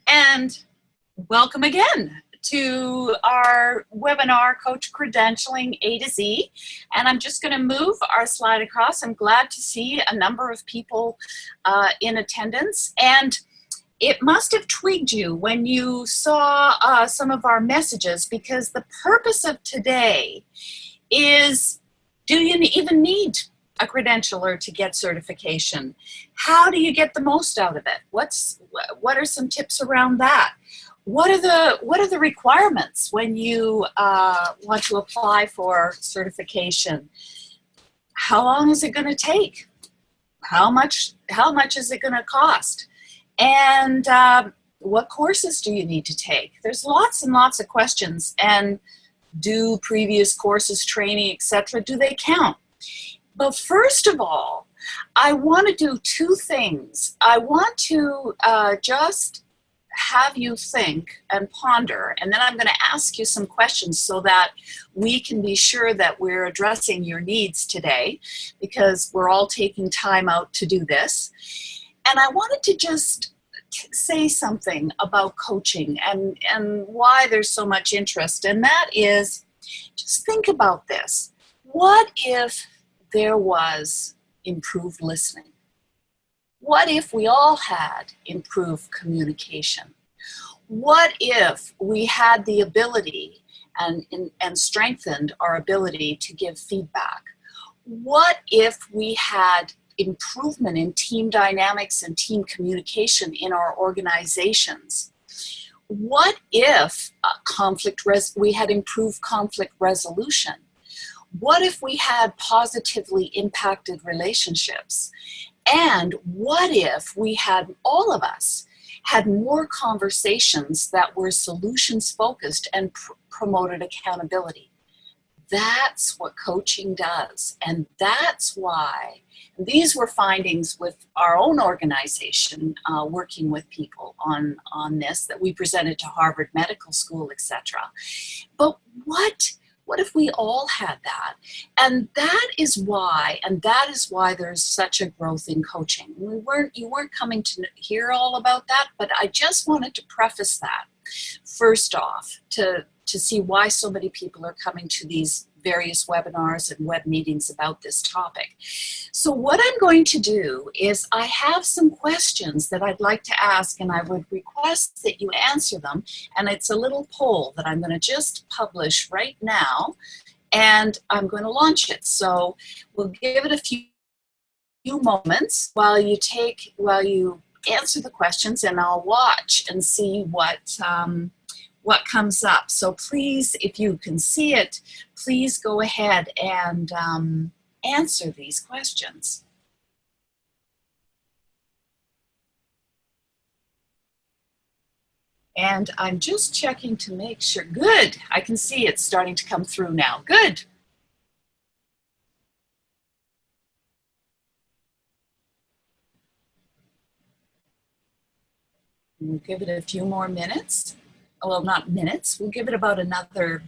And welcome again to our webinar, Coach Credentialing A to Z. And I'm just going to move our slide across. I'm glad to see a number of people in attendance. And it must have tweaked you when you saw some of our messages, because the purpose of today is, do you even need a credentialer to get certification? How do you get the most out of it? What are some tips around that? What are the requirements when you want to apply for certification? How long is it going to take? How much is it going to cost? And what courses do you need to take? There's lots and lots of questions. And do previous courses, training, etc., do they count? But first of all, I want to do two things. I want to just have you think and ponder, and then I'm going to ask you some questions so that we can be sure that we're addressing your needs today, because we're all taking time out to do this. And I wanted to just say something about coaching and why there's so much interest, and that is, just think about this. What if there was improved listening? What if we all had improved communication? What if we had the ability and strengthened our ability to give feedback? What if we had improvement in team dynamics and team communication in our organizations? What if we had improved conflict resolution? What if we had positively impacted relationships? And what if we had, all of us, had more conversations that were solutions focused and promoted accountability? That's what coaching does. And that's why these were findings with our own organization, working with people on this, that we presented to Harvard Medical School, etc. But what if we all had that? And that is why there's such a growth in coaching. You weren't coming to hear all about that, but I just wanted to preface that first off to see why so many people are coming to these various webinars and web meetings about this topic. So what I'm going to do is, I have some questions that I'd like to ask, and I would request that you answer them. And it's a little poll that I'm going to just publish right now, and I'm going to launch it. So we'll give it a few moments while you answer the questions, and I'll watch and see what comes up. So please, if you can see it, please go ahead and answer these questions. And I'm just checking to make sure. Good. I can see it's starting to come through now. Good. We'll give it a few more minutes. Well, not minutes. We'll give it about another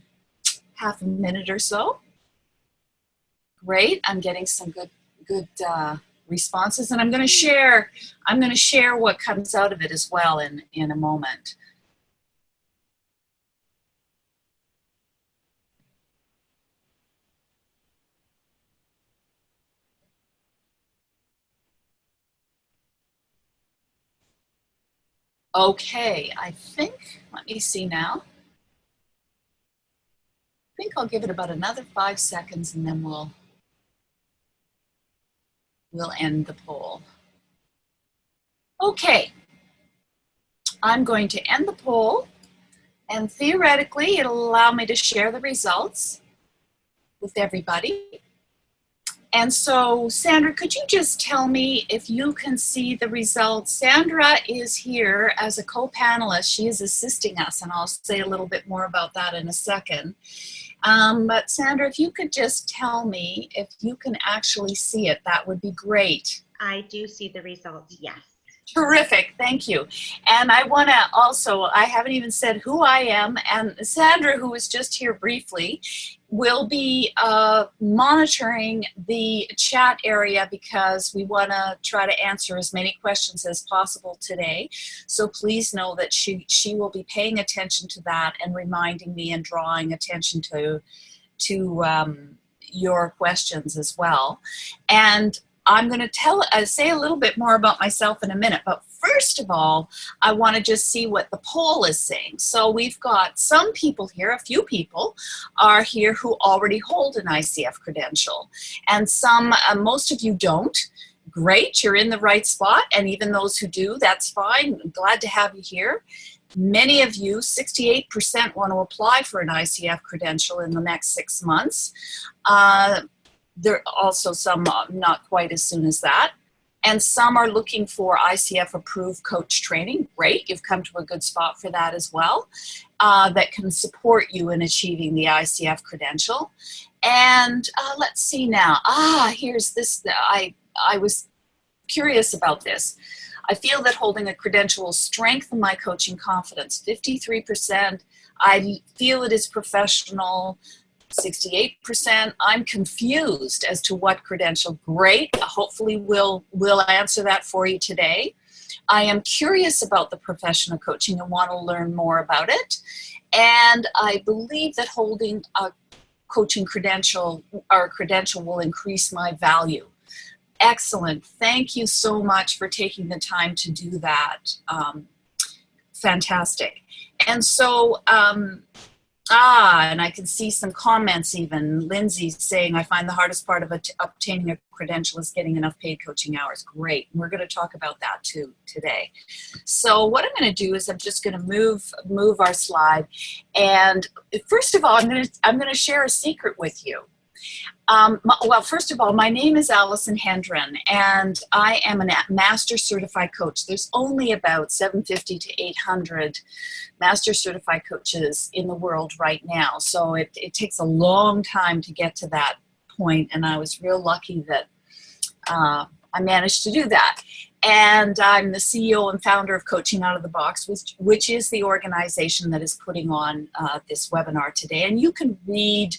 half a minute or so. Great. I'm getting some good responses, and I'm going to share what comes out of it as well in a moment. Okay, I think, let me see now. I think I'll give it about another 5 seconds, and then we'll end the poll. Okay, I'm going to end the poll, and theoretically it'll allow me to share the results with everybody. And so, Sandra, could you just tell me if you can see the results? Sandra is here as a co-panelist. She is assisting us, and I'll say a little bit more about that in a second. But Sandra, if you could just tell me if you can actually see it, that would be great. I do see the results, yes. Terrific, thank you. And I want to also, I haven't even said who I am, and Sandra, who was just here briefly, will be monitoring the chat area because we want to try to answer as many questions as possible today. So please know that she will be paying attention to that and reminding me and drawing attention to your questions as well. And I'm going to say a little bit more about myself in a minute, but first of all, I want to just see what the poll is saying. So we've got some people here, a few people are here who already hold an ICF credential, and some, most of you don't. Great, you're in the right spot, and even those who do, that's fine. I'm glad to have you here. Many of you, 68%, want to apply for an ICF credential in the next 6 months. There are also some not quite as soon as that. And some are looking for ICF approved coach training. Great, you've come to a good spot for that as well, that can support you in achieving the ICF credential. And let's see now. Here's this. I was curious about this. I feel that holding a credential will strengthen my coaching confidence. 53%. I feel it is professional. 68%. I'm confused as to what credential. Great. Hopefully we'll answer that for you today. I am curious about the profession of coaching and want to learn more about it. And I believe that holding a coaching credential or credential will increase my value. Excellent. Thank you so much for taking the time to do that. Fantastic. And so, and I can see some comments even. Lindsay saying, I find the hardest part of obtaining a credential is getting enough paid coaching hours. Great. We're going to talk about that too today. So what I'm going to do is I'm just going to move our slide. And first of all, I'm going to share a secret with you. Well, first of all, my name is Allison Hendren, and I am a Master Certified Coach. There's only about 750 to 800 Master Certified Coaches in the world right now, so it takes a long time to get to that point, and I was real lucky that I managed to do that. And I'm the CEO and founder of Coaching Out of the Box, which is the organization that is putting on this webinar today. And you can read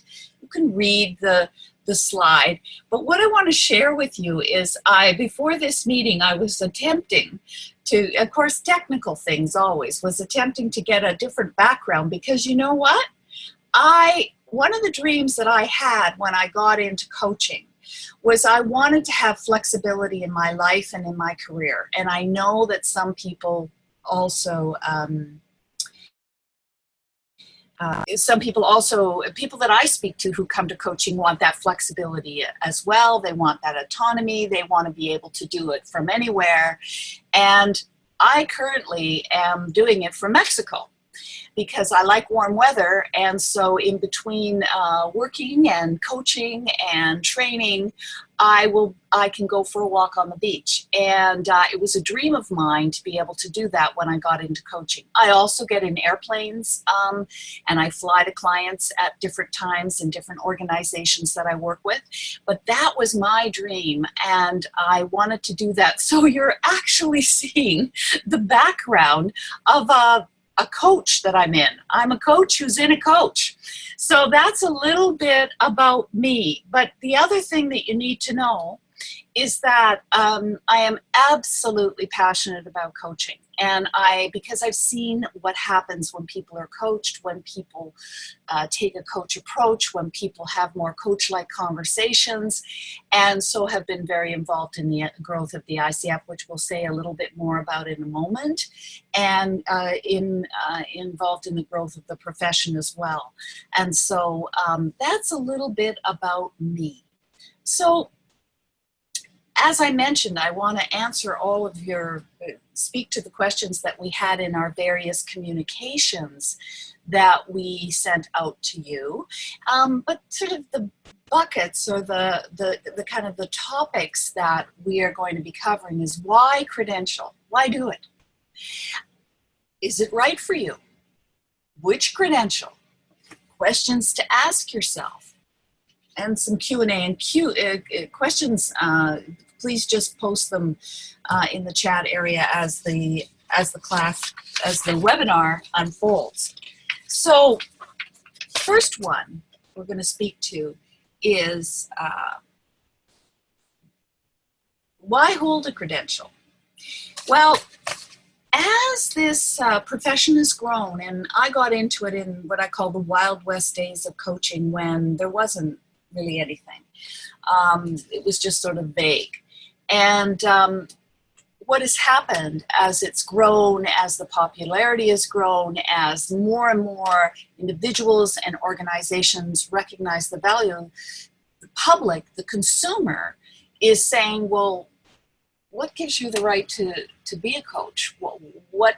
the slide. But what I want to share with you is before this meeting, I was attempting to, of course, technical things always, was attempting to get a different background because you know what? One of the dreams that I had when I got into coaching was I wanted to have flexibility in my life and in my career. And I know that some people also, people that I speak to who come to coaching want that flexibility as well. They want that autonomy. They want to be able to do it from anywhere. And I currently am doing it from Mexico, because I like warm weather, and so in between working and coaching and training, I can go for a walk on the beach. And it was a dream of mine to be able to do that when I got into coaching. I also get in airplanes and I fly to clients at different times in different organizations that I work with. But that was my dream, and I wanted to do that. So you're actually seeing the background of a coach that I'm in. I'm a coach who's in a coach. So that's a little bit about me. But the other thing that you need to know is that I am absolutely passionate about coaching. And because I've seen what happens when people are coached, when people take a coach approach, when people have more coach-like conversations, and so have been very involved in the growth of the ICF, which we'll say a little bit more about in a moment, and involved in the growth of the profession as well. And so that's a little bit about me. So as I mentioned, I want to answer all of speak to the questions that we had in our various communications that we sent out to you. But sort of the buckets or the kind of the topics that we are going to be covering is why credential? Why do it? Is it right for you? Which credential? Questions to ask yourself. And some Q&A and questions please just post them in the chat area as the webinar unfolds. So, first one we're going to speak to is why hold a credential? Well, as this profession has grown, and I got into it in what I call the Wild West days of coaching when there wasn't really anything. It was just sort of vague. And what has happened as it's grown, as the popularity has grown, as more and more individuals and organizations recognize the value, the public, the consumer, is saying, well, what gives you the right to be a coach? What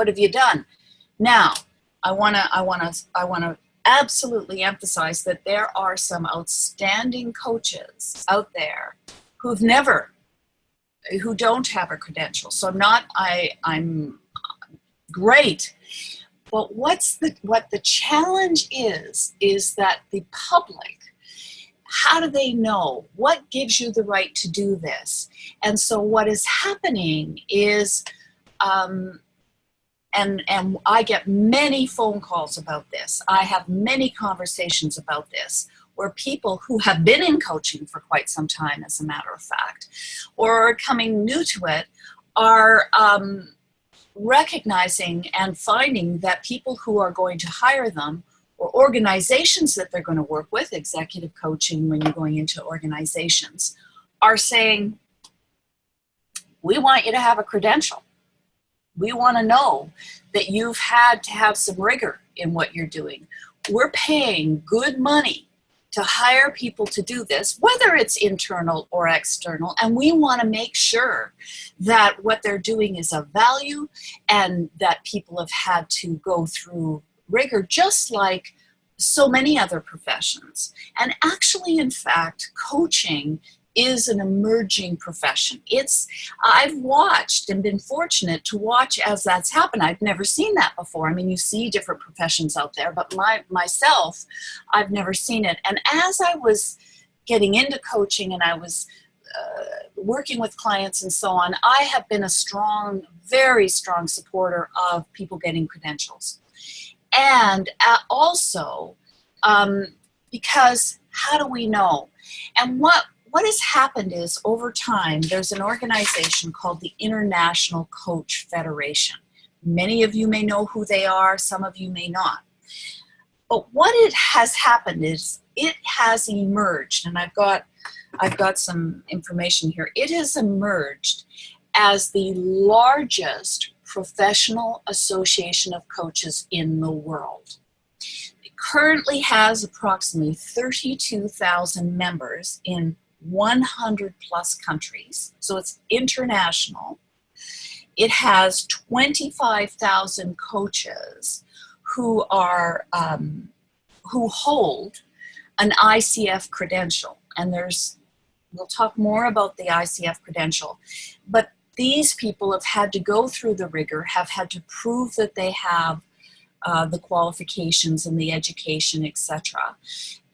have you done? Now, I want to absolutely emphasize that there are some outstanding coaches out there who don't have a credential. So I'm great. But what the challenge is that the public, how do they know? What gives you the right to do this? And so what is happening is, and I get many phone calls about this. I have many conversations about this, where people who have been in coaching for quite some time, as a matter of fact, or are coming new to it, are recognizing and finding that people who are going to hire them, or organizations that they're going to work with, executive coaching when you're going into organizations, are saying, we want you to have a credential. We want to know that you've had to have some rigor in what you're doing. We're paying good money to hire people to do this, whether it's internal or external, and we want to make sure that what they're doing is of value and that people have had to go through rigor, just like so many other professions. And actually, in fact, coaching is an emerging profession. I've watched and been fortunate to watch as that's happened. I've never seen that before. I mean, you see different professions out there, but myself, I've never seen it. And as I was getting into coaching and I was working with clients and so on, I have been a very strong supporter of people getting credentials. And also, because how do we know? And what has happened is, over time, there's an organization called the International Coach Federation. Many of you may know who they are, some of you may not. But what it has happened is it has emerged, and I've got some information here. It has emerged as the largest professional association of coaches in the world. It currently has approximately 32,000 members in 100 plus countries, so it's international. It has 25,000 coaches who hold an ICF credential, and we'll talk more about the ICF credential, but these people have had to go through the rigor, have had to prove that they have the qualifications and the education, etc.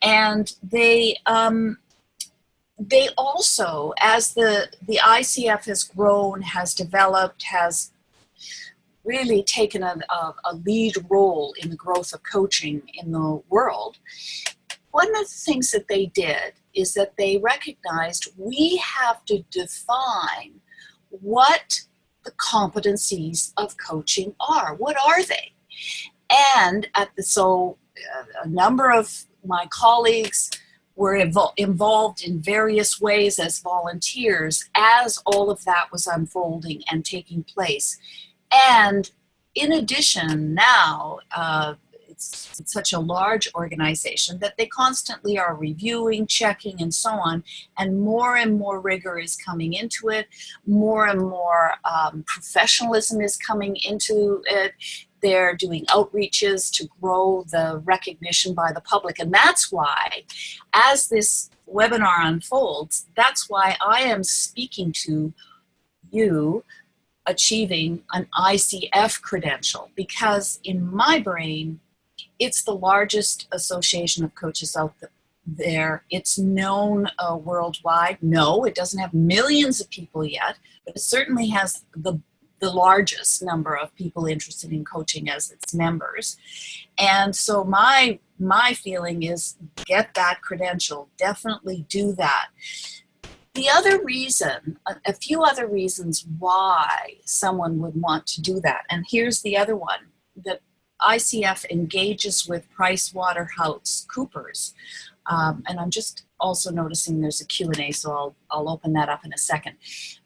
And they also, as the ICF has grown, has developed, has really taken a lead role in the growth of coaching in the world, one of the things that they did is that they recognized we have to define what the competencies of coaching are. What are they? And a number of my colleagues were involved in various ways as volunteers as all of that was unfolding and taking place. And in addition, now it's such a large organization that they constantly are reviewing, checking, and so on, and more rigor is coming into it. More and more professionalism is coming into it. They're doing outreaches to grow the recognition by the public. And that's why, as this webinar unfolds, that's why I am speaking to you achieving an ICF credential, because in my brain, it's the largest association of coaches out It's known worldwide. No, it doesn't have millions of people yet, but it certainly has the largest number of people interested in coaching as its members. And so my feeling is get that credential. Definitely do that. The other reason, a few other reasons why someone would want to do that, and here's the other one, that ICF engages with PricewaterhouseCoopers. And I'm just also noticing there's a Q&A, so I'll open that up in a second.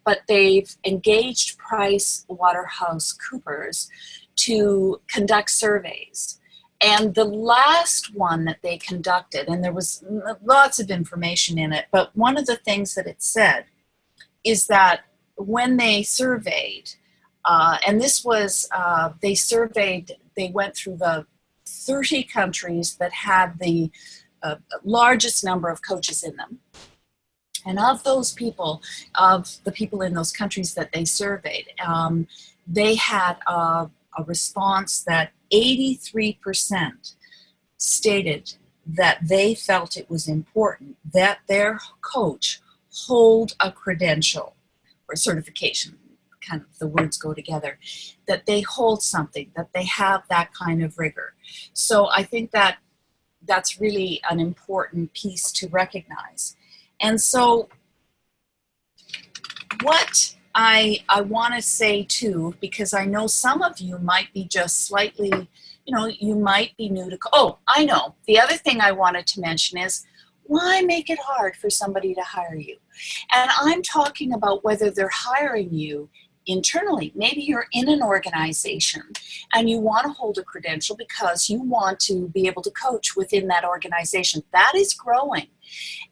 But they've engaged PricewaterhouseCoopers to conduct surveys. And the last one that they conducted, and there was lots of information in it, but one of the things that it said is that when they surveyed, and this was, they went through the 30 countries that had the largest number of coaches in them. And of those people, of the people in those countries that they surveyed, they had a response that 83% stated that they felt it was important that their coach hold a credential or certification, kind of the words go together, that they hold something, that they have that kind of rigor. So I think that that's really an important piece to recognize. And so what I want to say too, because I know some of you might be just slightly, you might be new to, oh, I know. The other thing I wanted to mention is, why make it hard for somebody to hire you? And I'm talking about whether they're hiring you internally. Maybe you're in an organization and you want to hold a credential because you want to be able to coach within that organization. That is growing.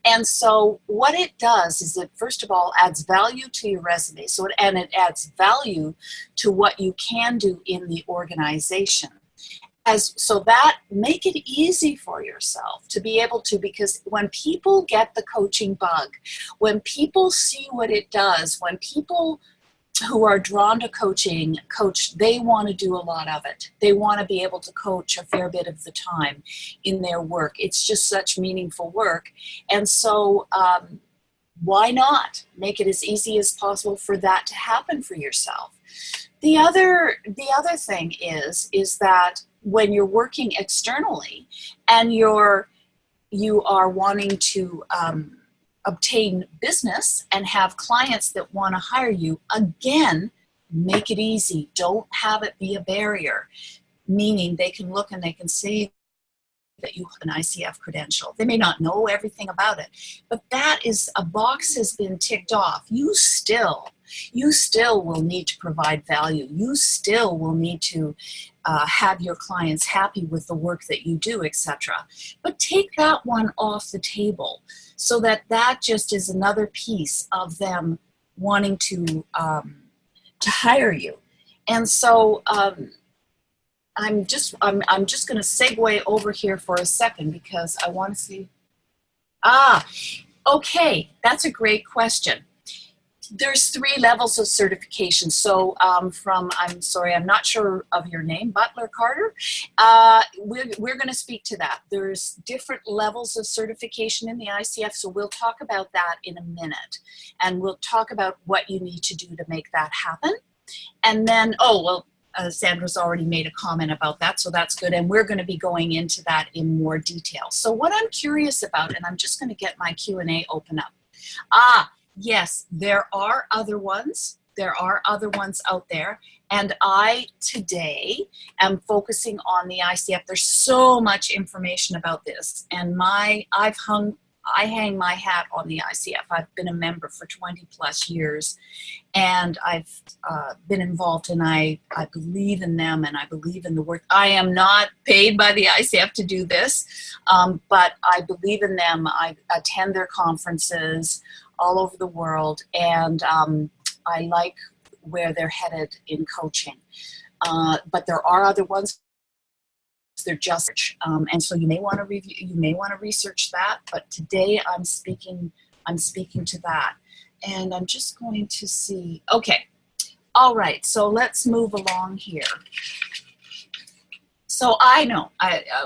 And so what it does is it, first of all, adds value to your resume. And it adds value to what you can do in the organization. So that make it easy for yourself to be able to, because when people get the coaching bug, when people see what it does, when people who are drawn to coaching, they want to do a lot of it. They want to be able to coach a fair bit of the time in their work. It's just such meaningful work. And so why not make it as easy as possible for that to happen for yourself? The other thing is that when you're working externally and you are wanting to obtain business and have clients that want to hire you, again, make it easy. Don't have it be a barrier, meaning they can look and they can see that you have an ICF credential. They may not know everything about it, but that is, a box has been ticked off. You still will need to provide value. You still will need to have your clients happy with the work that you do, etc. But take that one off the table so that just is another piece of them wanting to hire you. And so I'm just going to segue over here for a second because I want to see. Okay, that's a great question. There's 3 levels of certification. So I'm sorry, I'm not sure of your name, Butler Carter. We're going to speak to that. There's different levels of certification in the ICF, so we'll talk about that in a minute. And we'll talk about what you need to do to make that happen. And then, Sandra's already made a comment about that, so that's good. And we're going to be going into that in more detail. So what I'm curious about, and I'm just going to get my Q&A open up. Yes, there are other ones. There are other ones out there. And I today am focusing on the ICF. There's so much information about this. And I hang my hat on the ICF. I've been a member for 20 plus years, and I've been involved, and I believe in them, and I believe in the work. I am not paid by the ICF to do this, but I believe in them. I attend their conferences all over the world, and I like where they're headed in coaching. But there are other ones. They're just, and so you may want to review, you may want to research that. But today I'm speaking to that, and I'm just going to see. Okay, all right. So let's move along here. So I know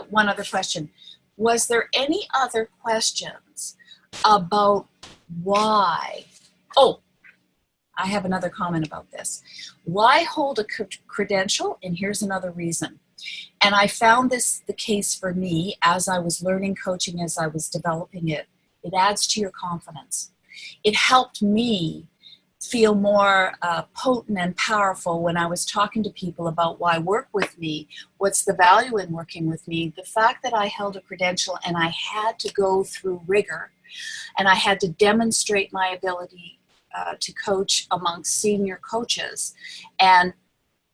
one other question. Was there any other questions about why? Oh, I have another comment about this. Why hold a credential? And here's another reason. And I found this the case for me as I was learning coaching, as I was developing it. It adds to your confidence. It helped me feel more potent and powerful when I was talking to people about why work with me, what's the value in working with me. The fact that I held a credential and I had to go through rigor and I had to demonstrate my ability to coach amongst senior coaches and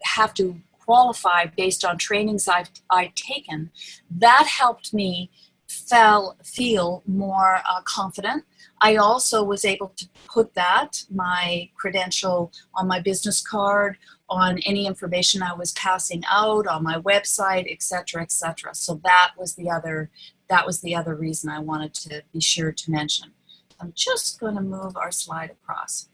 have to qualify based on trainings I'd taken, that helped me feel more confident. I also was able to put my credential, on my business card, on any information I was passing out, on my website, etc., etc. So that was the other reason I wanted to be sure to mention. I'm just going to move our slide across.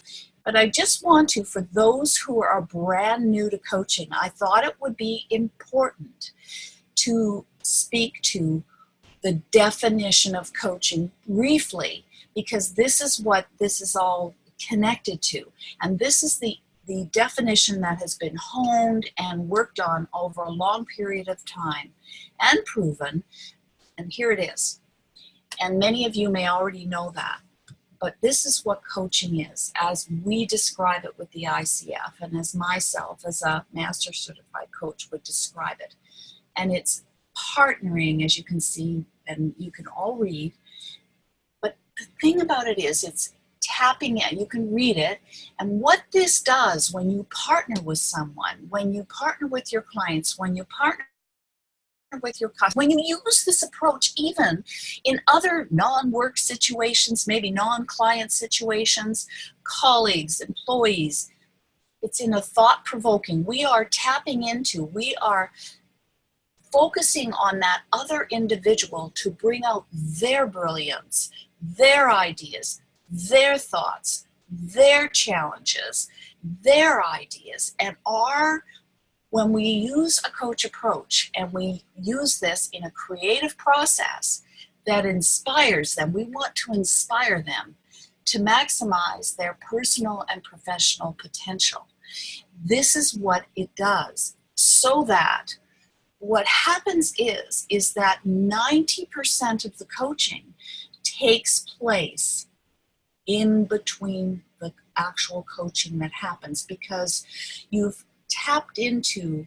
But I just want to, for those who are brand new to coaching, I thought it would be important to speak to the definition of coaching briefly, because this is what this is all connected to. And this is the definition that has been honed and worked on over a long period of time and proven. And here it is. And many of you may already know that. But this is what coaching is, as we describe it with the ICF, and as myself, as a master certified coach, would describe it. And it's partnering, as you can see, and you can all read. But the thing about it is, it's tapping in. You can read it. And what this does when you partner with someone, when you partner with your clients, when you partner with your customers, when you use this approach even in other non-work situations, maybe non-client situations, colleagues, employees, it's in a thought-provoking. We are tapping into, we are focusing on that other individual to bring out their brilliance, their ideas, their thoughts, their challenges, their ideas, and when we use a coach approach and we use this in a creative process that inspires them, we want to inspire them to maximize their personal and professional potential. This is what it does, so that what happens is that 90% of the coaching takes place in between the actual coaching that happens, because you've tapped into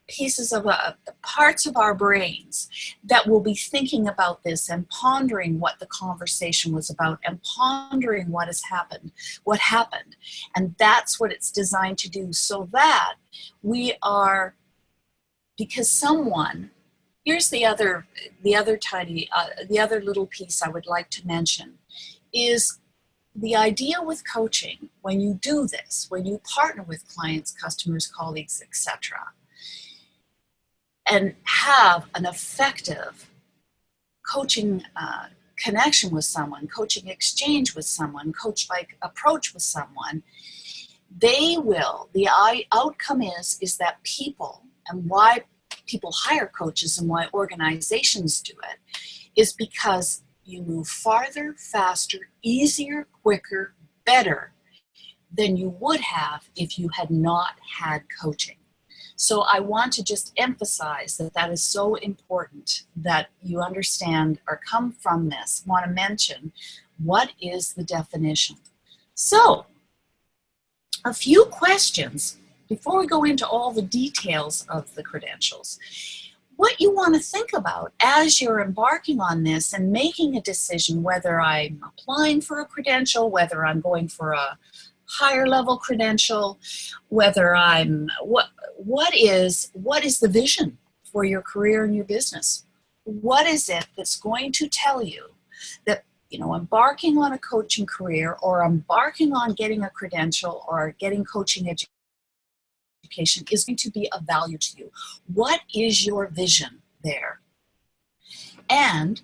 pieces of parts of our brains that will be thinking about this and pondering what the conversation was about and pondering what happened. And that's what it's designed to do, so that we are, because someone, here's the other little piece I would like to mention, is the idea with coaching, when you do this, when you partner with clients, customers, colleagues, etc., and have an effective coaching connection with someone, coaching exchange with someone, coach-like approach with someone, the outcome is that people, and why people hire coaches and why organizations do it, is because you move farther, faster, easier, quicker, better than you would have if you had not had coaching. So I want to just emphasize that is so important that you understand or come from this. I want to mention, what is the definition? So, a few questions before we go into all the details of the credentials. What you want to think about as you're embarking on this and making a decision, whether I'm applying for a credential, whether I'm going for a higher level credential, whether what is the vision for your career and your business? What is it that's going to tell you that, embarking on a coaching career, or embarking on getting a credential or getting coaching education is going to be of value to you? What is your vision there? And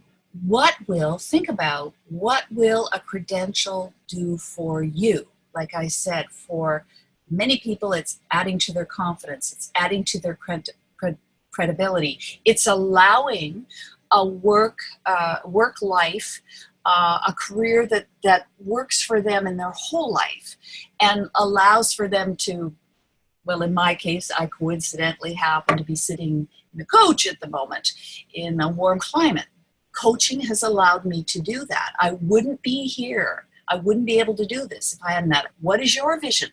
think about what will a credential do for you? Like I said, for many people, it's adding to their confidence. It's adding to their credibility. It's allowing a work life, a career that works for them in their whole life and allows for them to, well, in my case, I coincidentally happen to be sitting in a coach at the moment in a warm climate. Coaching has allowed me to do that. I wouldn't be here. I wouldn't be able to do this if I hadn't had it. What is your vision?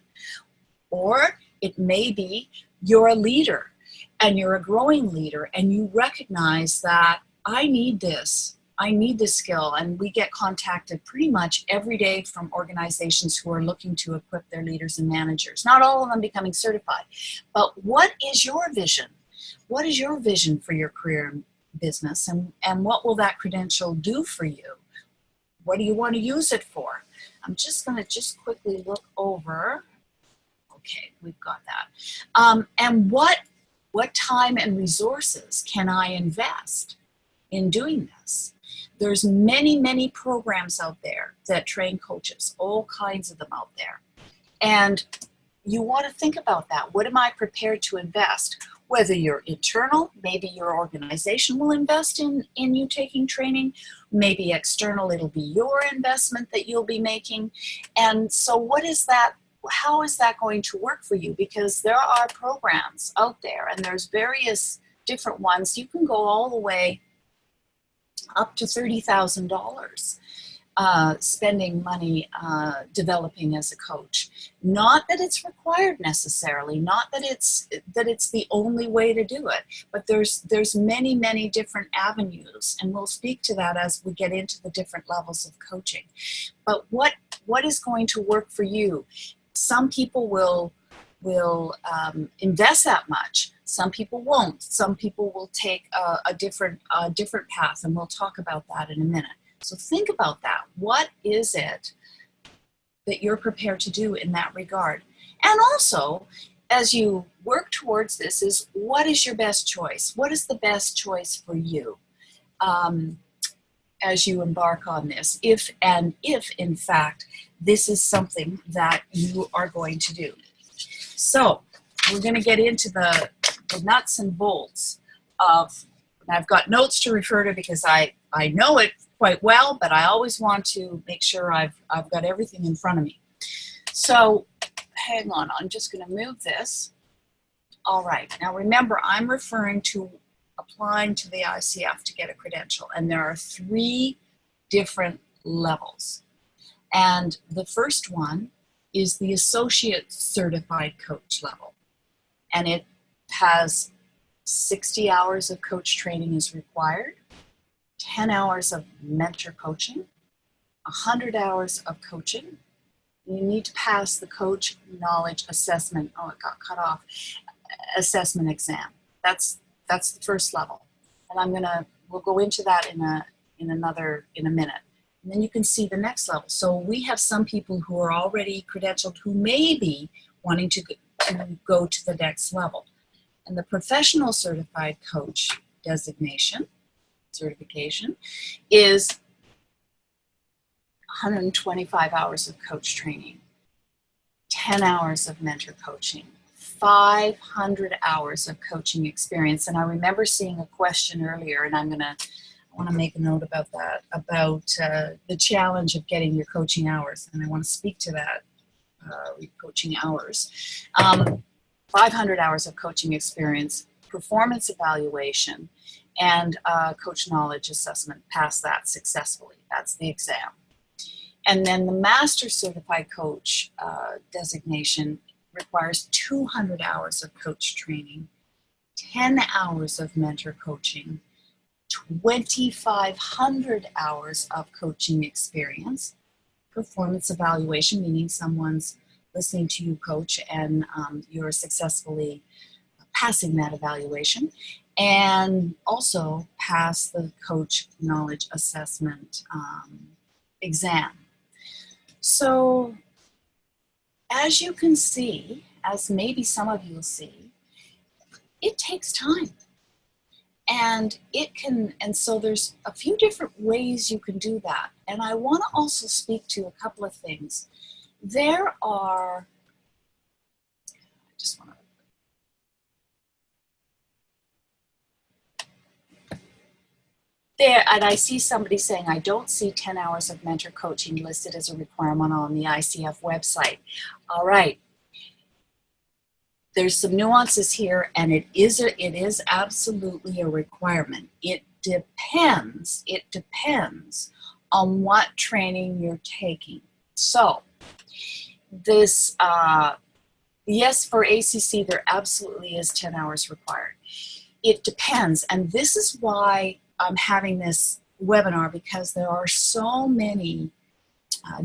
Or it may be you're a leader and you're a growing leader and you recognize that I need this. I need this skill. And we get contacted pretty much every day from organizations who are looking to equip their leaders and managers. Not all of them becoming certified. But what is your vision? What is your vision for your career and business? And what will that credential do for you? What do you want to use it for? I'm just going to quickly look over. Okay, we've got that. And what time and resources can I invest in doing this? There's many programs out there that train coaches, all kinds of them out there. And you want to think about that. What am I prepared to invest? Whether you're internal, maybe your organization will invest in you taking training. Maybe external, it'll be your investment that you'll be making. And so what is that? How is that going to work for you? Because there are programs out there and there's various different ones. You can go all the way up to $30,000 spending money developing as a coach. Not that it's required necessarily, not that it's the only way to do it, but there's many different avenues, and we'll speak to that as we get into the different levels of coaching. But what is going to work for you? Some people will invest that much. Some people won't. Some people will take a different path, and we'll talk about that in a minute. So think about that. What is it that you're prepared to do in that regard? And also, as you work towards this, is what is your best choice? What is the best choice for you as you embark on this? If in fact this is something that you are going to do. So we're going to get into the nuts and bolts of, and I've got notes to refer to because I know it quite well, but I always want to make sure I've got everything in front of me. So hang on, I'm just going to move this. All right, now remember, I'm referring to applying to the ICF to get a credential, and there are 3 different levels. And the first one is the Associate Certified Coach level, and it has 60 hours of coach training is required, 10 hours of mentor coaching, 100 hours of coaching. You need to pass the coach knowledge assessment. Oh, it got cut off. Assessment exam. That's the first level, and we'll go into that in a minute. And then you can see the next level. So we have some people who are already credentialed who may be wanting to go to the next level. And the Professional Certified Coach certification is 125 hours of coach training, 10 hours of mentor coaching, 500 hours of coaching experience. And I remember seeing a question earlier, and I want to make a note about that, about the challenge of getting your coaching hours. And I want to speak to that, coaching hours. 500 hours of coaching experience, performance evaluation, and coach knowledge assessment. Pass that successfully. That's the exam. And then the Master Certified Coach designation requires 200 hours of coach training, 10 hours of mentor coaching, 2,500 hours of coaching experience, performance evaluation, meaning someone's listening to you coach and you're successfully passing that evaluation, and also pass the coach knowledge assessment exam. So as you can see, as maybe some of you will see, it takes time. And so there's a few different ways you can do that. And I want to also speak to a couple of things. There are, I just want to, there, and I see somebody saying, I don't see 10 hours of mentor coaching listed as a requirement on the ICF website. All right. There's some nuances here, and it is absolutely a requirement. It depends on what training you're taking. So this, yes, for ACC, there absolutely is 10 hours required. It depends, and this is why I'm having this webinar, because there are so many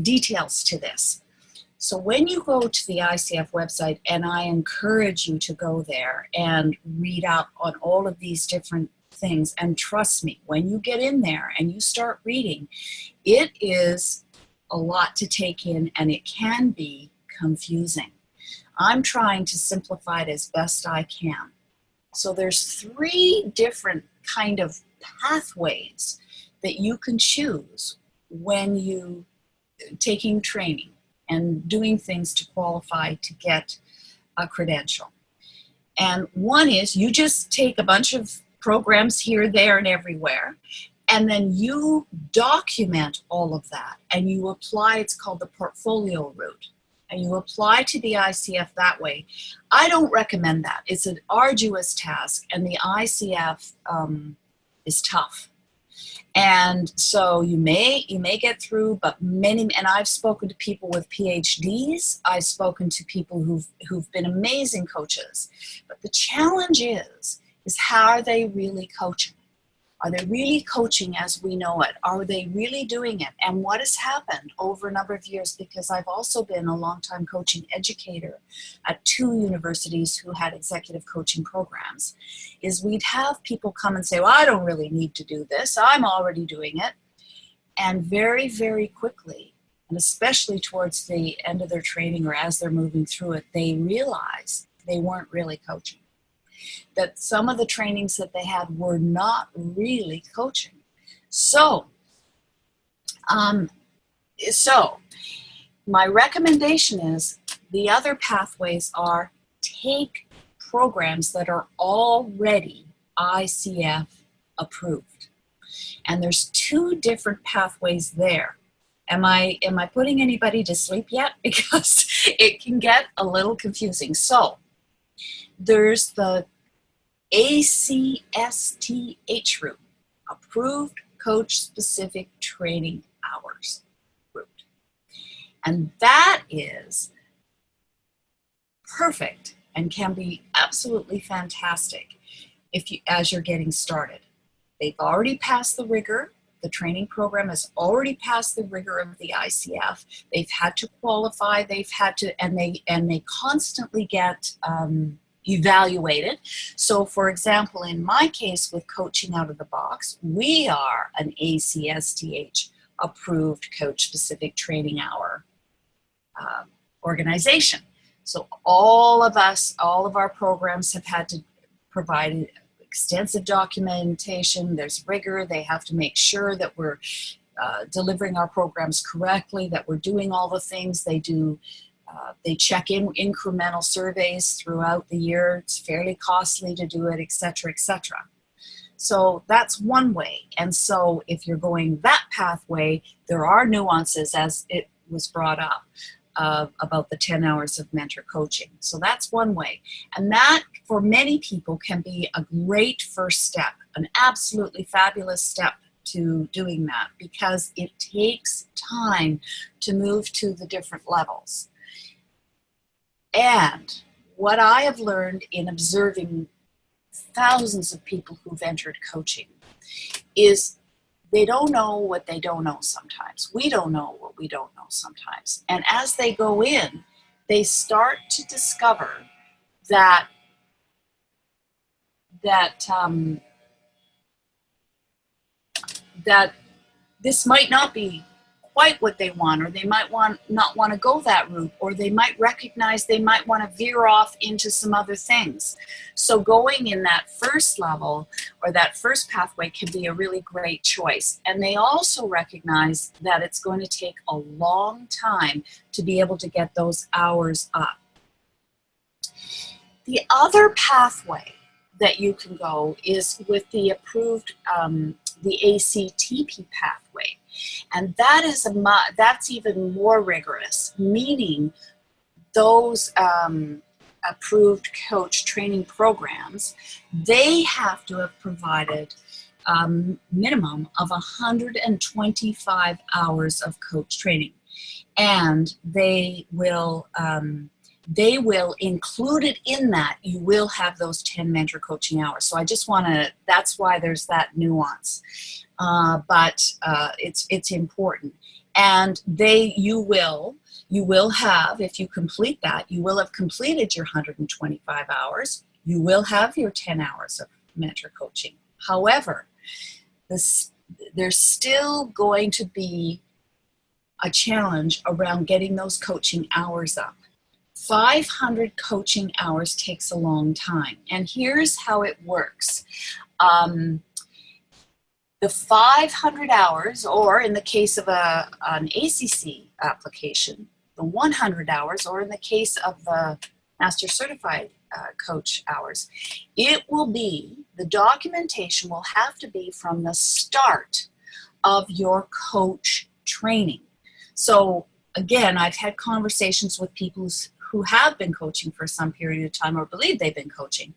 details to this. So when you go to the ICF website, and I encourage you to go there and read up on all of these different things, and trust me, when you get in there and you start reading, it is a lot to take in, and it can be confusing. I'm trying to simplify it as best I can. So there's 3 different kind of pathways that you can choose when you taking training and doing things to qualify to get a credential. And one is you just take a bunch of programs here, there, and everywhere, and then you document all of that, and you apply, it's called the portfolio route, and you apply to the ICF that way. I don't recommend that. It's an arduous task, and the ICF is tough. And so you may get through, but many, and I've spoken to people with PhDs, I've spoken to people who've been amazing coaches. But the challenge is how are they really coaching? Are they really coaching as we know it? Are they really doing it? And what has happened over a number of years, because I've also been a long-time coaching educator at 2 universities who had executive coaching programs, is we'd have people come and say, well, I don't really need to do this. I'm already doing it. And very, very quickly, and especially towards the end of their training or as they're moving through it, they realize they weren't really coaching. That some of the trainings that they had were not really coaching. So my recommendation is the other pathways are take programs that are already ICF approved. And there's 2 different pathways there. Am I putting anybody to sleep yet? Because it can get a little confusing. So there's the ACSTH route, Approved Coach Specific Training Hours route. And that is perfect and can be absolutely fantastic as you're getting started. They've already passed the rigor. The training program has already passed the rigor of the ICF. They've had to qualify. They've had to, and they constantly get evaluated. So for example, in my case with Coaching Out of the Box, we are an ACSTH approved coach specific training hour organization. So all of our programs have had to provide extensive documentation. There's rigor. They have to make sure that we're delivering our programs correctly, that we're doing all the things they do. They check in incremental surveys throughout the year. It's fairly costly to do it, et cetera, et cetera. So that's one way. And so if you're going that pathway, there are nuances, as it was brought up, about the 10 hours of mentor coaching. So that's one way. And that, for many people, can be a great first step, an absolutely fabulous step to doing that, because it takes time to move to the different levels. And what I have learned in observing thousands of people who've entered coaching is they don't know what they don't know sometimes. We don't know what we don't know sometimes. And as they go in, they start to discover that this might not be quite what they want, or they might not want to go that route, or they might recognize they might want to veer off into some other things. So going in that first level or that first pathway can be a really great choice. And they also recognize that it's going to take a long time to be able to get those hours up. The other pathway that you can go is with the approved the ACTP pathway. And that is that's even more rigorous, meaning those approved coach training programs, they have to have provided minimum of 125 hours of coach training. And they will include it in that. You will have those 10 mentor coaching hours. So I just want to, that's why there's that nuance. But it's important. And you will have, if you complete that, you will have completed your 125 hours. You will have your 10 hours of mentor coaching. However, there's still going to be a challenge around getting those coaching hours up. 500 coaching hours takes a long time. And here's how it works. The 500 hours, or in the case of an ACC application, the 100 hours, or in the case of the Master Certified Coach hours, the documentation will have to be from the start of your coach training. So again, I've had conversations with people who have been coaching for some period of time or believe they've been coaching,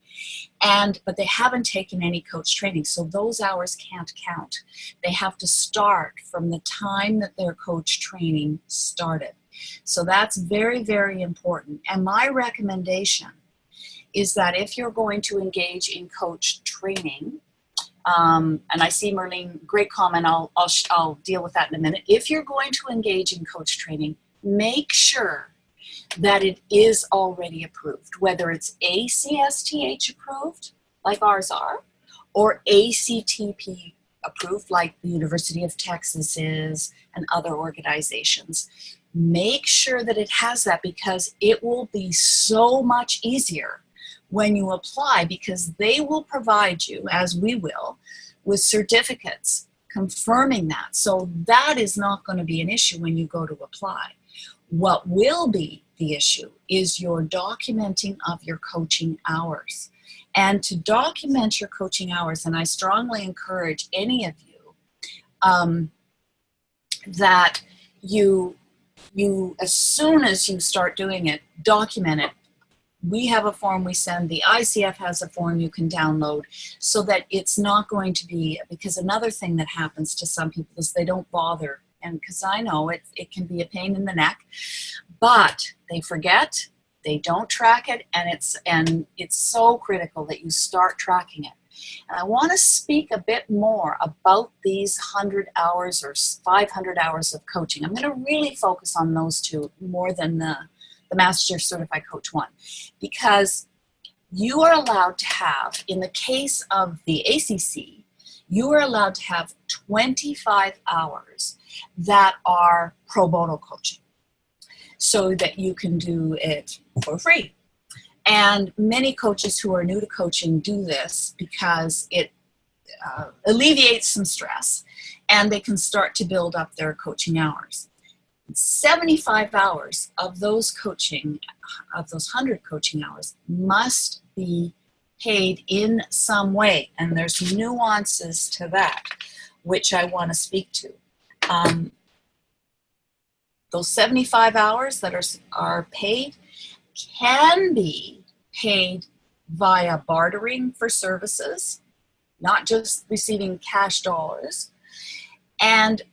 but they haven't taken any coach training. So those hours can't count. They have to start from the time that their coach training started. So that's very, very important. And my recommendation is that if you're going to engage in coach training, and I see Merlene, great comment, I'll deal with that in a minute. If you're going to engage in coach training, make sure that it is already approved, whether it's ACSTH approved, like ours are, or ACTP approved, like the University of Texas is, and other organizations. Make sure that it has that, because it will be so much easier when you apply, because they will provide you, as we will, with certificates confirming that. So that is not going to be an issue when you go to apply. What will be the issue is your documenting of your coaching hours. And to document your coaching hours, and I strongly encourage any of you that you, as soon as you start doing it, document it. We have a form we send, the ICF has a form you can download, so that it's not going to be, because another thing that happens to some people is they don't bother. And because I know it can be a pain in the neck, but they forget, they don't track it, and it's so critical that you start tracking it. And I want to speak a bit more about these 100 hours or 500 hours of coaching. I'm going to really focus on those two more than the Master Certified Coach one, because you are allowed to have, in the case of the ACC, you are allowed to have 25 hours that are pro bono coaching, so that you can do it for free. And many coaches who are new to coaching do this because it alleviates some stress, and they can start to build up their coaching hours. 75 hours of those 100 coaching hours must be paid in some way. And there's nuances to that, which I want to speak to. Those 75 hours that are paid can be paid via bartering for services, not just receiving cash dollars. And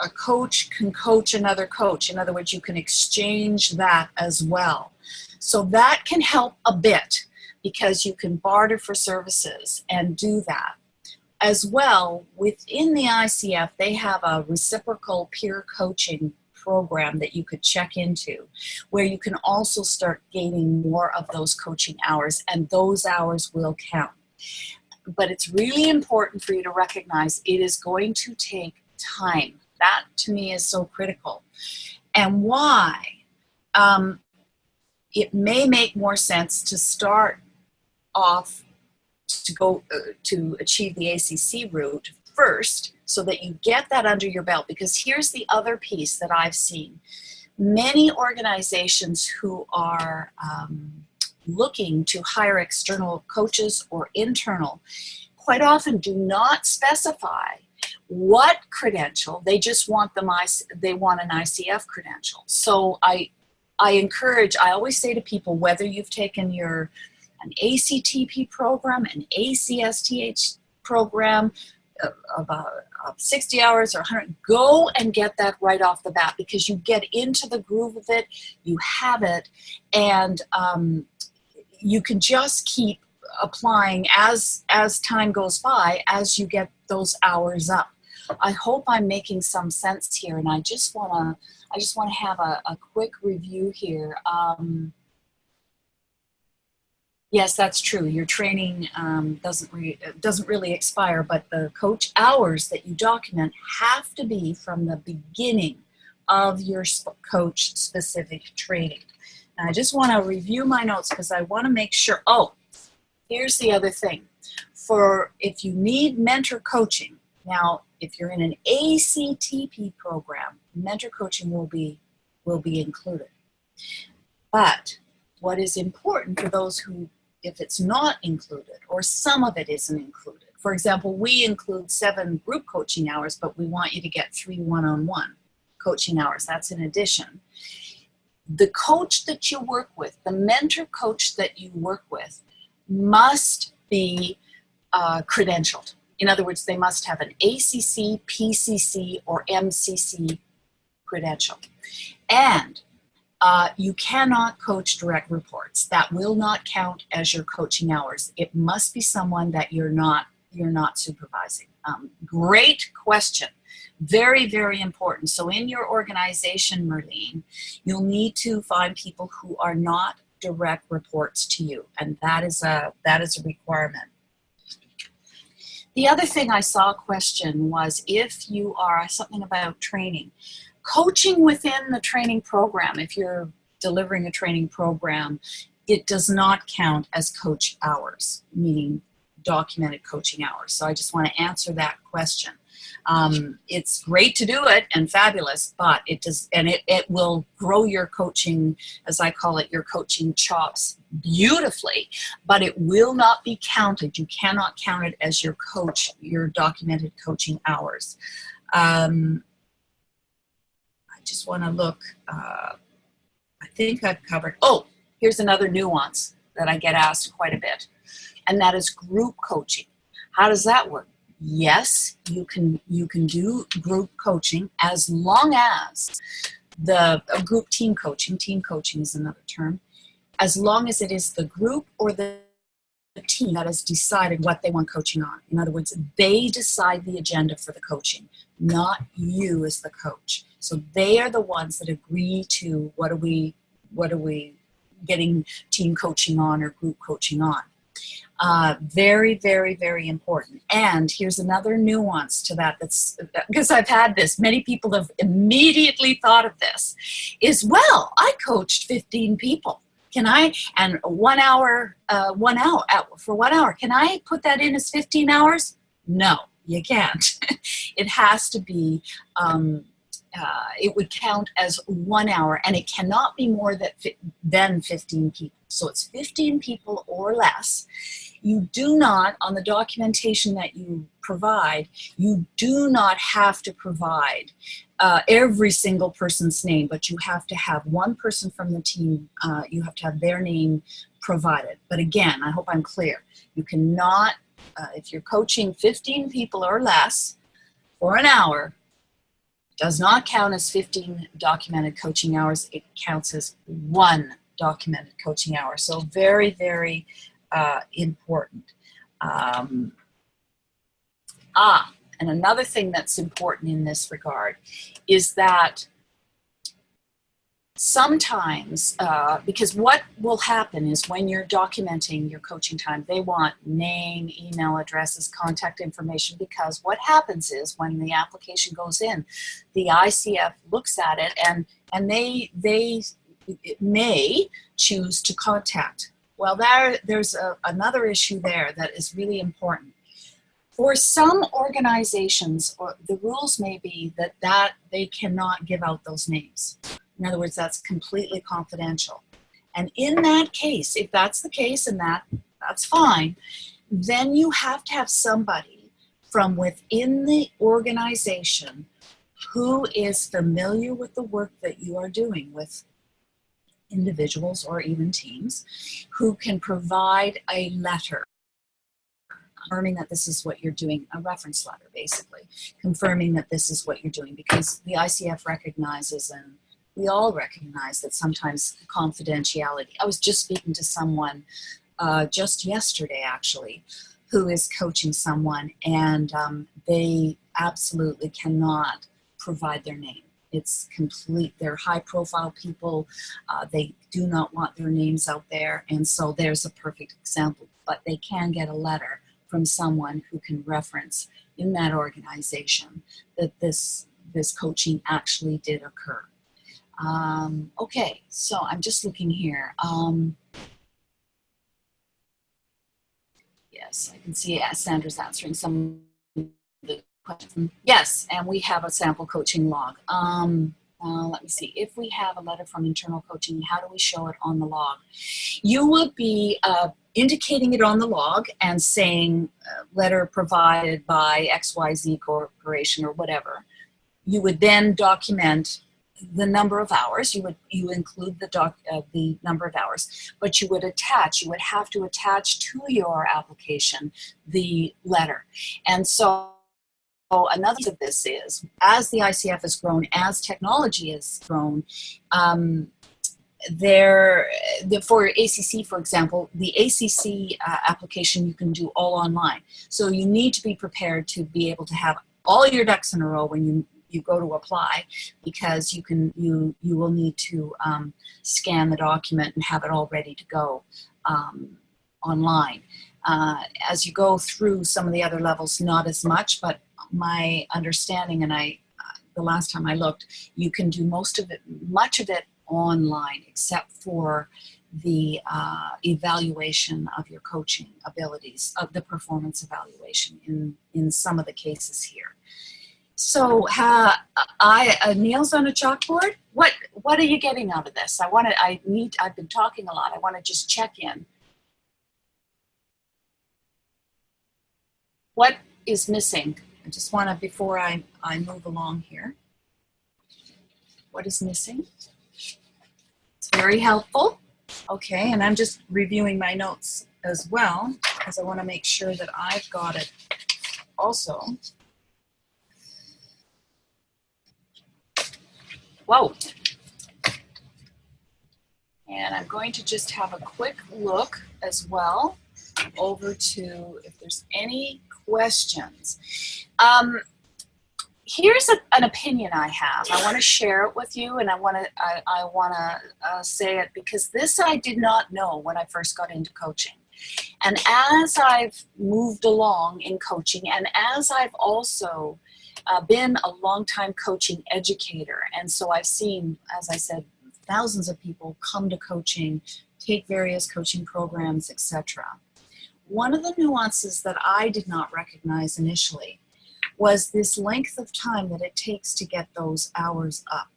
a coach can coach another coach. In other words, you can exchange that as well. So that can help a bit, because you can barter for services and do that. As well, within the ICF, they have a reciprocal peer coaching program that you could check into, where you can also start gaining more of those coaching hours, and those hours will count. But it's really important for you to recognize it is going to take time. That to me is so critical. And why? It may make more sense to start off to go to achieve the ACC route first, so that you get that under your belt. Because here's the other piece that I've seen. Many organizations who are looking to hire external coaches or internal quite often do not specify what credential. They just want they want an ICF credential. So I always say to people, whether you've taken an ACTP program, an ACSTH program, about 60 hours or 100, go and get that right off the bat, because you get into the groove of it, you have it, and you can just keep applying as time goes by, as you get those hours up. I hope I'm making some sense here, and I just want to have a quick review here. Yes, that's true. Your training doesn't really expire, but the coach hours that you document have to be from the beginning of your coach specific training. Now, I just want to review my notes because I want to make sure. Oh, here's the other thing. If you need mentor coaching, now if you're in an ACTP program, mentor coaching will be included. But what is important for those who, if it's not included or some of it isn't included. For example, we include 7 group coaching hours, but we want you to get 3 one-on-one coaching hours. That's in addition. The coach that you work with, the mentor coach that you work with, must be credentialed. In other words, they must have an ACC, PCC, or MCC credential. And you cannot coach direct reports. That will not count as your coaching hours. It must be someone that you're not supervising. Great question. Very, very important. So in your organization, Merlene, you'll need to find people who are not direct reports to you, and that is a requirement. The other thing I saw a question was if you are something about training. Coaching within the training program, if you're delivering a training program, it does not count as coach hours, meaning documented coaching hours. So I just want to answer that question. It's great to do it and fabulous, but it does, and it will grow your coaching, as I call it, your coaching chops beautifully, but it will not be counted. You cannot count it as your documented coaching hours. I just want to look, I think I've covered, oh, here's another nuance that I get asked quite a bit, and that is group coaching. How does that work? Yes, you can do group coaching as long as group team coaching is another term, as long as it is the group or the team that has decided what they want coaching on. In other words, they decide the agenda for the coaching, not you as the coach. So they are the ones that agree to what are we getting team coaching on or group coaching on. Very, very, very important. And here's another nuance to that, that's because I've had this, many people have immediately thought of this, is, well, I coached 15 people. Can I, and for 1 hour, can I put that in as 15 hours? No, you can't. It has to be, it would count as 1 hour, and it cannot be more than 15 people. So it's 15 people or less. You do not, on the documentation that you provide, you do not have to provide every single person's name, but you have to have one person from the team, you have to have their name provided. But again, I hope I'm clear. You cannot, if you're coaching 15 people or less for an hour, does not count as 15 documented coaching hours. It counts as 1 documented coaching hour. So very, very important. And another thing that's important in this regard is that sometimes, because what will happen is when you're documenting your coaching time, they want name, email addresses, contact information, because what happens is when the application goes in, the ICF looks at it and they may choose to contact. Well, there's another issue there that is really important. For some organizations, or the rules may be that they cannot give out those names. In other words, that's completely confidential. And in that case, if that's the case, and that's fine, then you have to have somebody from within the organization who is familiar with the work that you are doing with individuals or even teams, who can provide a letter confirming that this is what you're doing, a reference letter basically, confirming that this is what you're doing, because the ICF recognizes, and we all recognize, that sometimes confidentiality. I was just speaking to someone just yesterday actually, who is coaching someone, and they absolutely cannot provide their name. It's complete. They're high profile people. They do not want their names out there. And so there's a perfect example, but they can get a letter from someone who can reference in that organization that this coaching actually did occur. Okay, so I'm just looking here. Yes, I can see Sandra's answering some of the questions. Yes, and we have a sample coaching log. Let me see. If we have a letter from internal coaching, how do we show it on the log? You would be indicating it on the log and saying letter provided by XYZ Corporation or whatever. You would then document the number of hours. You include the number of hours, but you would have to attach to your application the letter. And so another piece of this is, as the ICF has grown, as technology has grown, for ACC, for example, the ACC application you can do all online. So you need to be prepared to be able to have all your ducks in a row when you go to apply, because you will need to scan the document and have it all ready to go online. As you go through some of the other levels, not as much, but my understanding, and the last time I looked, you can do much of it online, except for the evaluation of your coaching abilities, of the performance evaluation in some of the cases here. So nails on a chalkboard. What are you getting out of this? I've been talking a lot. I want to just check in. What is missing? I just want to, before I move along here, what is missing? It's very helpful. Okay, and I'm just reviewing my notes as well, because I want to make sure that I've got it also. Whoa. And I'm going to just have a quick look as well over to if there's any questions. Here's an opinion I have. I want to share it with you, and I want to say it because this I did not know when I first got into coaching. And as I've moved along in coaching, and as I've also been a long-time coaching educator, and so I've seen, as I said, thousands of people come to coaching, take various coaching programs, etc. One of the nuances that I did not recognize initially was this length of time that it takes to get those hours up.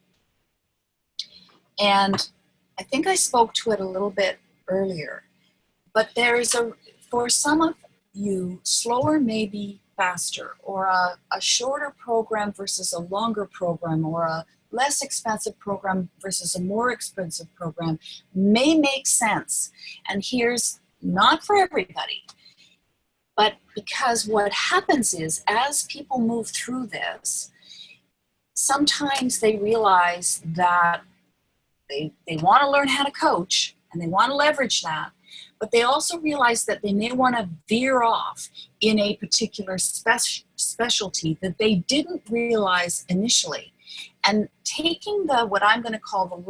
And I think I spoke to it a little bit earlier, but for some of you, slower may be faster, or a shorter program versus a longer program, or a less expensive program versus a more expensive program may make sense. And here's not for everybody, but because what happens is, as people move through this, sometimes they realize that they want to learn how to coach and they want to leverage that, but they also realize that they may want to veer off in a particular specialty that they didn't realize initially. And taking what I'm going to call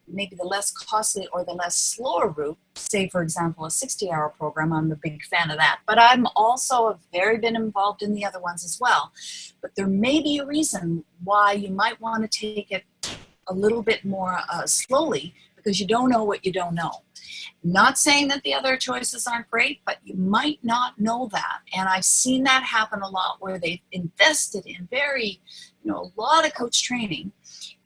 maybe the less costly or the less slower route, say for example a 60-hour program, I'm a big fan of that, but I'm also been involved in the other ones as well. But there may be a reason why you might want to take it a little bit more slowly, because you don't know what you don't know. Not saying that the other choices aren't great, but you might not know that. And I've seen that happen a lot, where they've invested in a lot of coach training.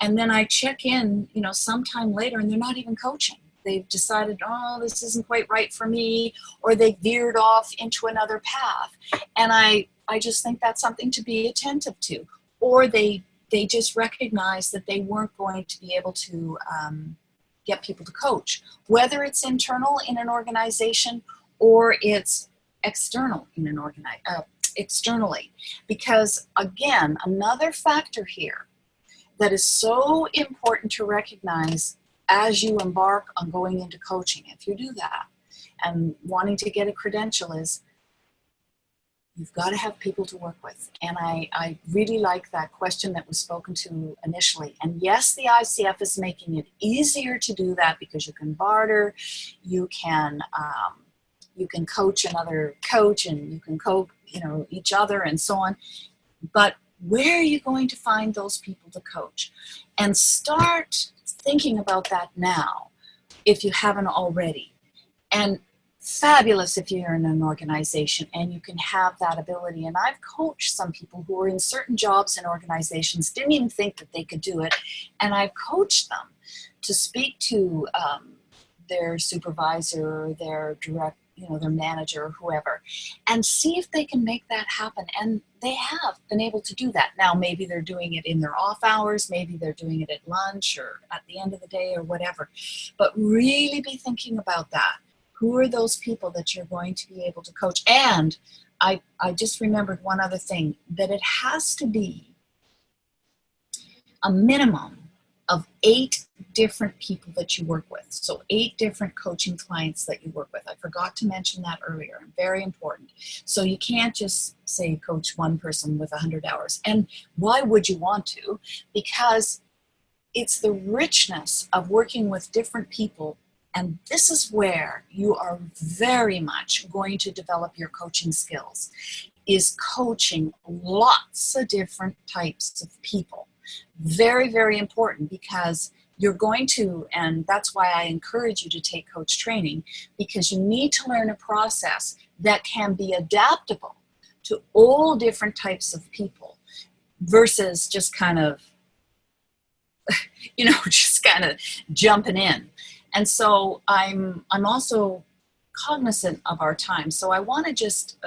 And then I check in, sometime later, and they're not even coaching. they've decided, oh, this isn't quite right for me, or they veered off into another path. And I just think that's something to be attentive to. Or they just recognize that they weren't going to be able to get people to coach, whether it's internal in an organization or it's external in an externally. Because again, another factor here that is so important to recognize as you embark on going into coaching, if you do that and wanting to get a credential, is you've got to have people to work with. And I really like that question that was spoken to initially. And yes, the ICF is making it easier to do that because you can barter, you can coach another coach, and you can coach, each other and so on. But where are you going to find those people to coach? And start thinking about that now, if you haven't already. And fabulous if you're in an organization and you can have that ability. And I've coached some people who were in certain jobs and organizations, didn't even think that they could do it. And I've coached them to speak to their supervisor, their direct, their manager, whoever, and see if they can make that happen. And they have been able to do that. Now, maybe they're doing it in their off hours, maybe they're doing it at lunch or at the end of the day or whatever. But really be thinking about that. Who are those people that you're going to be able to coach? And I just remembered one other thing, that it has to be a minimum of 8 different people that you work with. So 8 different coaching clients that you work with. I forgot to mention that earlier. Very important. So you can't just say coach one person with 100 hours. And why would you want to? Because it's the richness of working with different people. And this is where you are very much going to develop your coaching skills, is coaching lots of different types of people. Very, very important, because you're going to, and that's why I encourage you to take coach training, because you need to learn a process that can be adaptable to all different types of people versus just kind of, just kind of jumping in. And so I'm also cognizant of our time. So I want to just,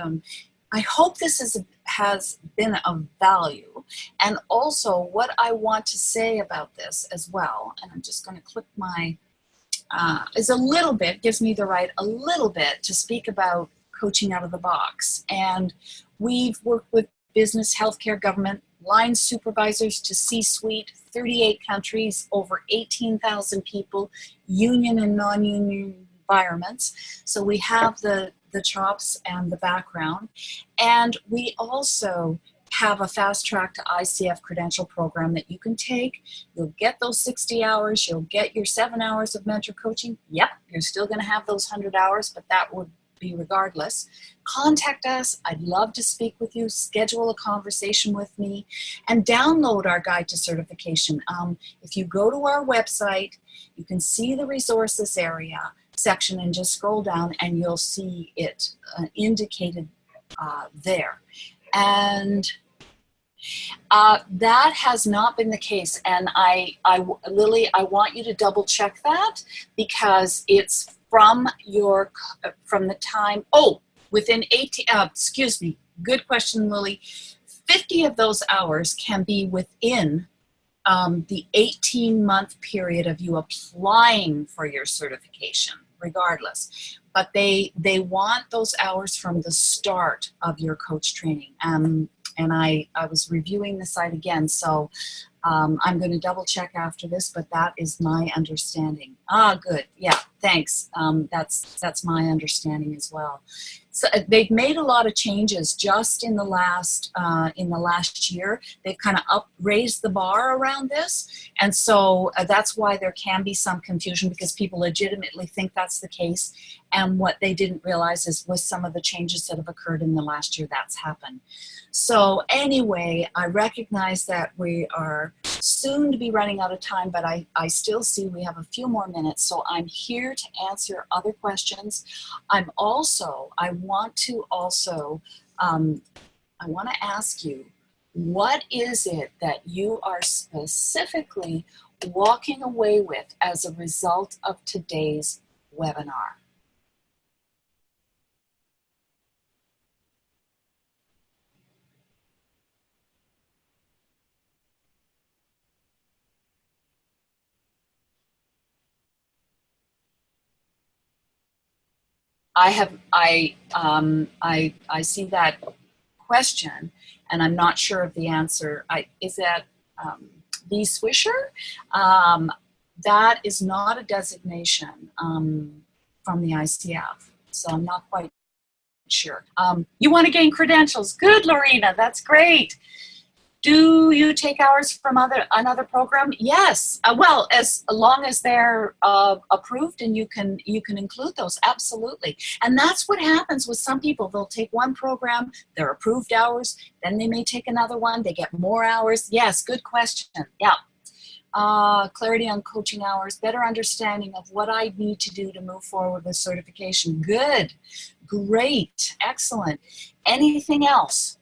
I hope this has been of value. And also what I want to say about this as well, and I'm just going to click my, is a little bit, gives me the right a little bit to speak about coaching out of the box. And we've worked with business, healthcare, government, line supervisors to C-suite, 38 countries, over 18,000 people, union and non-union environments. So we have the chops and the background. And we also have a fast track to ICF credential program that you can take. You'll get those 60 hours. You'll get your 7 hours of mentor coaching. Yep, you're still going to have those 100 hours, but that would be regardless. Contact us. I'd love to speak with you. Schedule a conversation with me and download our guide to certification. If you go to our website, you can see the resources area section and just scroll down and you'll see it indicated there. And that has not been the case. And Lily, I want you to double check that, because it's from the time, within 18, excuse me, good question, Lily. 50 of those hours can be within the 18-month period of you applying for your certification, regardless. But they want those hours from the start of your coach training. And I was reviewing the site again, so I'm going to double check after this, but that is my understanding. Good. Yeah, thanks. That's my understanding as well. So they've made a lot of changes just in the last year. They've kind of raised the bar around this, and so that's why there can be some confusion, because people legitimately think that's the case, and what they didn't realize is with some of the changes that have occurred in the last year, that's happened. So anyway, I recognize that we are soon to be running out of time, but I still see we have a few more minutes, so I'm here to answer other questions. I want to ask you, what is it that you are specifically walking away with as a result of today's webinar? I see that question, and I'm not sure of the answer. Is that the Swisher? That is not a designation from the ICF, so I'm not quite sure. You want to gain credentials? Good, Lorena, that's great. Do you take hours from another program? Yes. Well, as long as they're approved, and you can include those. Absolutely. And that's what happens with some people. They'll take one program, they're approved hours, then they may take another one, they get more hours. Yes, good question. Yeah. Clarity on coaching hours, better understanding of what I need to do to move forward with certification. Good. Great. Excellent. Anything else?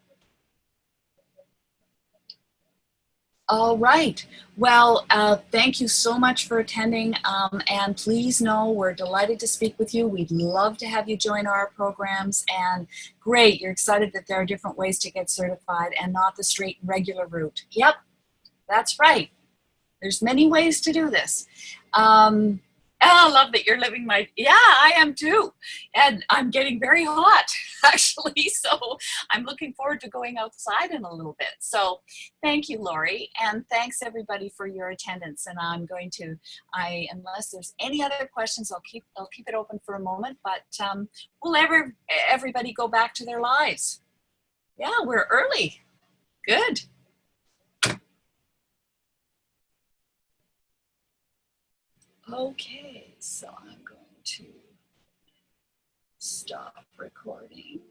All right. Well, thank you so much for attending. And please know we're delighted to speak with you. We'd love to have you join our programs. And great, you're excited that there are different ways to get certified and not the straight and regular route. Yep, that's right. There's many ways to do this. I love that you're living my, yeah, I am too. And I'm getting very hot, actually. So I'm looking forward to going outside in a little bit. So thank you, Lori. And thanks everybody for your attendance. And I'm going to, unless there's any other questions, I'll keep it open for a moment, but will everybody go back to their lives? Yeah, we're early. Good. Okay, so I'm going to stop recording.